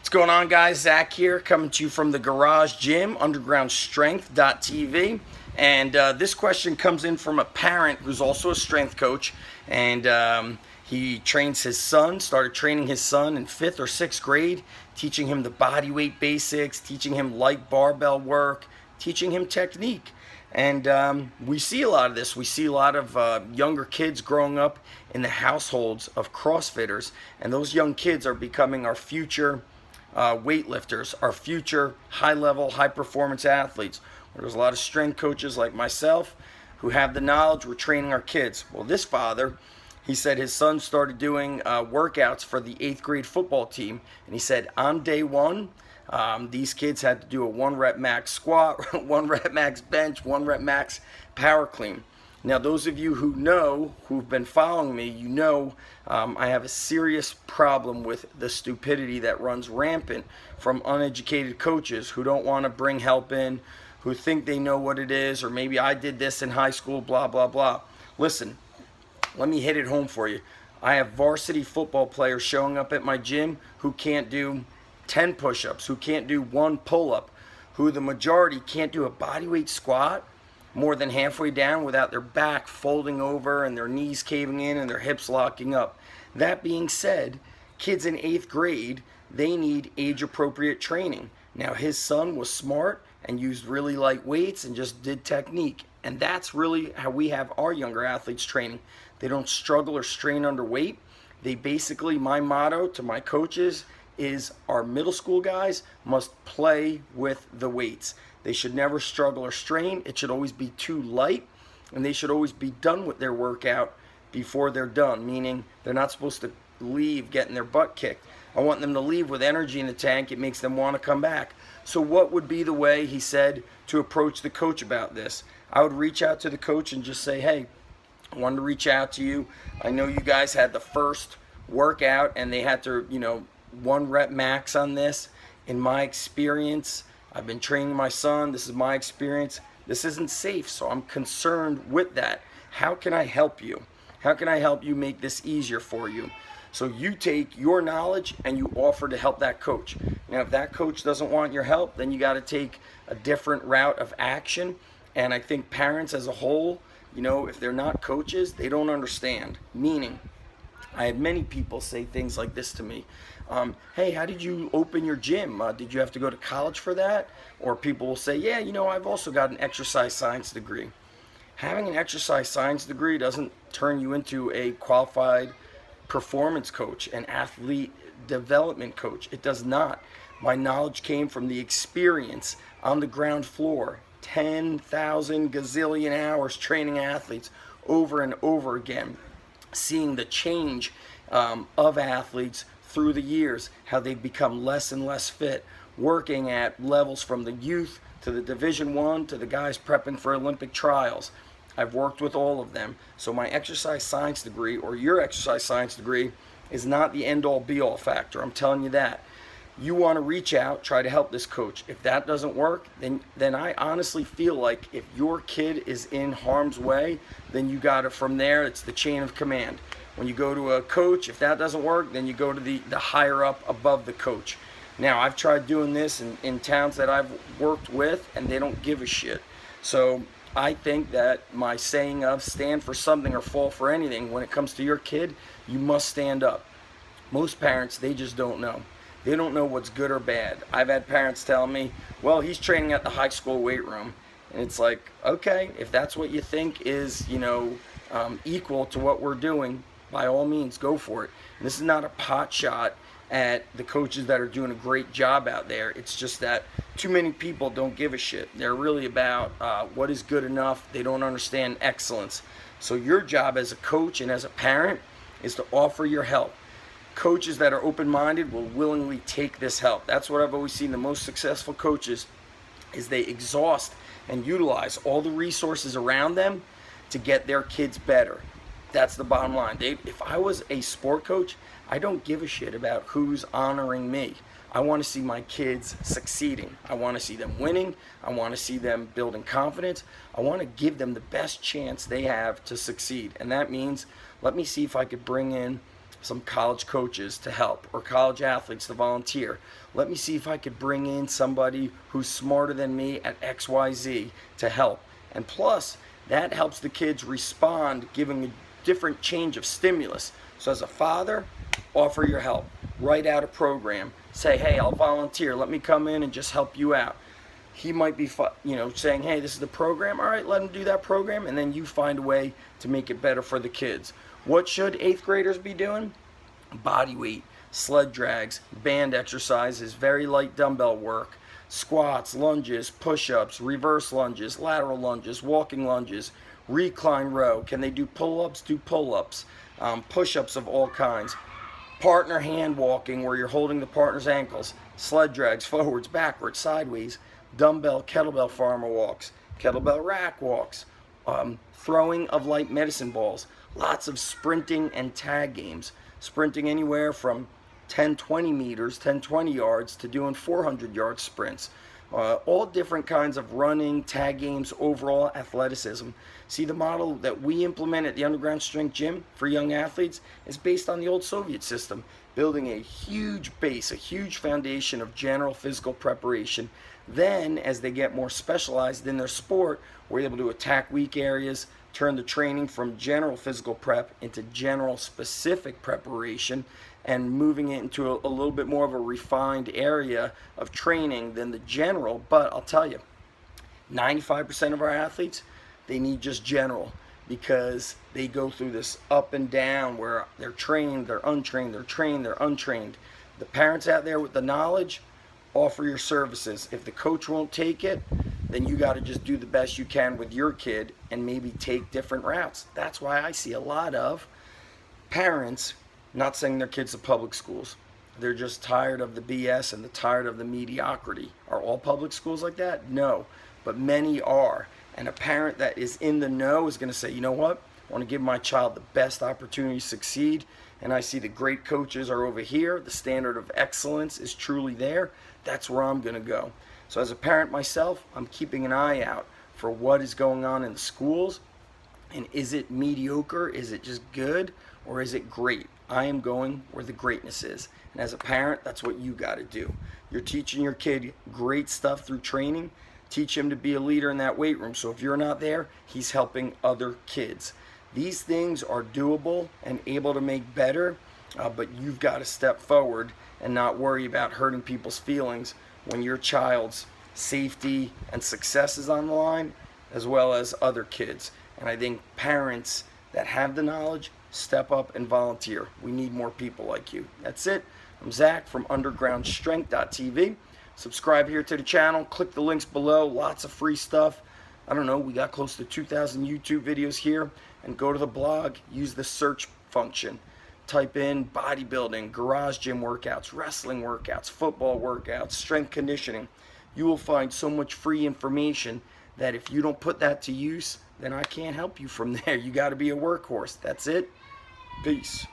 What's going on, guys? Zach here, coming to you from the Garage Gym, undergroundstrength.tv. And this question comes in from a parent who's also a strength coach, and he trains his son, started training his son in 5th or 6th grade, teaching him the body weight basics, teaching him light barbell work, teaching him technique. And we see a lot of this. We see a lot of younger kids growing up in the households of CrossFitters, and those young kids are becoming our future weightlifters, our future high-level, high-performance athletes. There's a lot of strength coaches like myself who have the knowledge. We're training our kids. Well, this father, he said his son started doing workouts for the 8th grade football team, and he said on day one, these kids had to do a 1 rep max squat, 1 rep max bench, 1 rep max power clean. Now, those of you who know, who've been following me, you know I have a serious problem with the stupidity that runs rampant from uneducated coaches who don't want to bring help in, who think they know what it is, or maybe I did this in high school, blah, blah, blah. Listen, let me hit it home for you. I have varsity football players showing up at my gym who can't do 10 push-ups, who can't do 1 pull-up, who the majority can't do a bodyweight squat more than halfway down without their back folding over and their knees caving in and their hips locking up. That being said, kids in 8th grade, they need age-appropriate training. Now, his son was smart and used really light weights and just did technique. And that's really how we have our younger athletes training. They don't struggle or strain under weight. They basically, my motto to my coaches is our middle school guys must play with the weights. They should never struggle or strain. It should always be too light, and they should always be done with their workout before they're done, meaning they're not supposed to leave getting their butt kicked. I want them to leave with energy in the tank. It makes them want to come back. So what would be the way, he said, to approach the coach about this? I would reach out to the coach and just say, hey, I wanted to reach out to you. I know you guys had the first workout and they had to, 1 rep max on this. In my experience, I've been training my son. This is my experience. This isn't safe, so I'm concerned with that. How can I help you? How can I help you make this easier for you? So you take your knowledge and you offer to help that coach. Now, if that coach doesn't want your help, then you got to take a different route of action. And I think parents as a whole, if they're not coaches, they don't understand. Meaning, I had many people say things like this to me. Hey, how did you open your gym? Did you have to go to college for that? Or people will say, yeah, I've also got an exercise science degree. Having an exercise science degree doesn't turn you into a qualified performance coach, an athlete development coach. It does not. My knowledge came from the experience on the ground floor, 10,000 gazillion hours training athletes over and over again, seeing the change of athletes through the years, how they've become less and less fit, working at levels from the youth to the Division I to the guys prepping for Olympic trials. I've worked with all of them. So my exercise science degree, or your exercise science degree, is not the end-all be-all factor. I'm telling you that. You want to reach out, try to help this coach. If that doesn't work, then I honestly feel like if your kid is in harm's way, then you got to, from there, it's the chain of command. When you go to a coach, if that doesn't work, then you go to the higher up above the coach. Now, I've tried doing this in towns that I've worked with, and they don't give a shit. So I think that my saying of stand for something or fall for anything, when it comes to your kid, you must stand up. Most parents, they just don't know. They don't know what's good or bad. I've had parents tell me, well, he's training at the high school weight room. And it's like, okay, if that's what you think is, equal to what we're doing, by all means, go for it. And this is not a pot shot at the coaches that are doing a great job out there. It's just that too many people don't give a shit. They're really about what is good enough. They don't understand excellence. So your job as a coach and as a parent is to offer your help. Coaches that are open-minded will willingly take this help. That's what I've always seen. The most successful coaches is they exhaust and utilize all the resources around them to get their kids better. That's the bottom line. If I was a sport coach, I don't give a shit about who's honoring me. I want to see my kids succeeding. I want to see them winning. I want to see them building confidence. I want to give them the best chance they have to succeed. And that means, let me see if I could bring in some college coaches to help or college athletes to volunteer. Let me see if I could bring in somebody who's smarter than me at XYZ to help. And plus, that helps the kids respond, giving a different change of stimulus. So as a father, offer your help. Write out a program. Say, hey, I'll volunteer. Let me come in and just help you out. He might be, saying, hey, this is the program. All right, let him do that program, and then you find a way to make it better for the kids. What should 8th graders be doing? Body weight, sled drags, band exercises, very light dumbbell work, squats, lunges, push-ups, reverse lunges, lateral lunges, walking lunges, recline row. Can they do pull-ups? Do pull-ups. Push-ups of all kinds. Partner hand walking where you're holding the partner's ankles. Sled drags, forwards, backwards, sideways. Dumbbell, kettlebell farmer walks. Kettlebell rack walks. Throwing of light medicine balls. Lots of sprinting and tag games. Sprinting anywhere from 10-20 meters, 10-20 yards to doing 400-yard sprints. All different kinds of running, tag games, overall athleticism. See, the model that we implement at the Underground Strength Gym for young athletes is based on the old Soviet system, building a huge base, a huge foundation of general physical preparation. Then, as they get more specialized in their sport, we're able to attack weak areas, turn the training from general physical prep into general specific preparation, and moving it into a little bit more of a refined area of training than the general. But I'll tell you, 95% of our athletes, they need just general, because they go through this up and down where they're trained, they're untrained, they're trained, they're untrained. The parents out there with the knowledge, offer your services. If the coach won't take it, then you got to just do the best you can with your kid and maybe take different routes. That's why I see a lot of parents not sending their kids to public schools. They're just tired of the BS and they're tired of the mediocrity. Are all public schools like that? No, but many are. And a parent that is in the know is going to say, you know what? I want to give my child the best opportunity to succeed. And I see the great coaches are over here. The standard of excellence is truly there. That's where I'm going to go. So as a parent myself, I'm keeping an eye out for what is going on in the schools. And is it mediocre? Is it just good? Or is it great? I am going where the greatness is. And as a parent, that's what you got to do. You're teaching your kid great stuff through training. Teach him to be a leader in that weight room. So if you're not there, he's helping other kids. These things are doable and able to make better, but you've got to step forward and not worry about hurting people's feelings when your child's safety and success is on the line, as well as other kids. And I think parents that have the knowledge, step up and volunteer. We need more people like you. That's it. I'm Zach from undergroundstrength.tv. Subscribe here to the channel. Click the links below. Lots of free stuff. I don't know, we got close to 2,000 YouTube videos here. And go to the blog. Use the search function. Type in bodybuilding, garage gym workouts, wrestling workouts, football workouts, strength conditioning. You will find so much free information that if you don't put that to use, then I can't help you from there. You got to be a workhorse. That's it. Peace.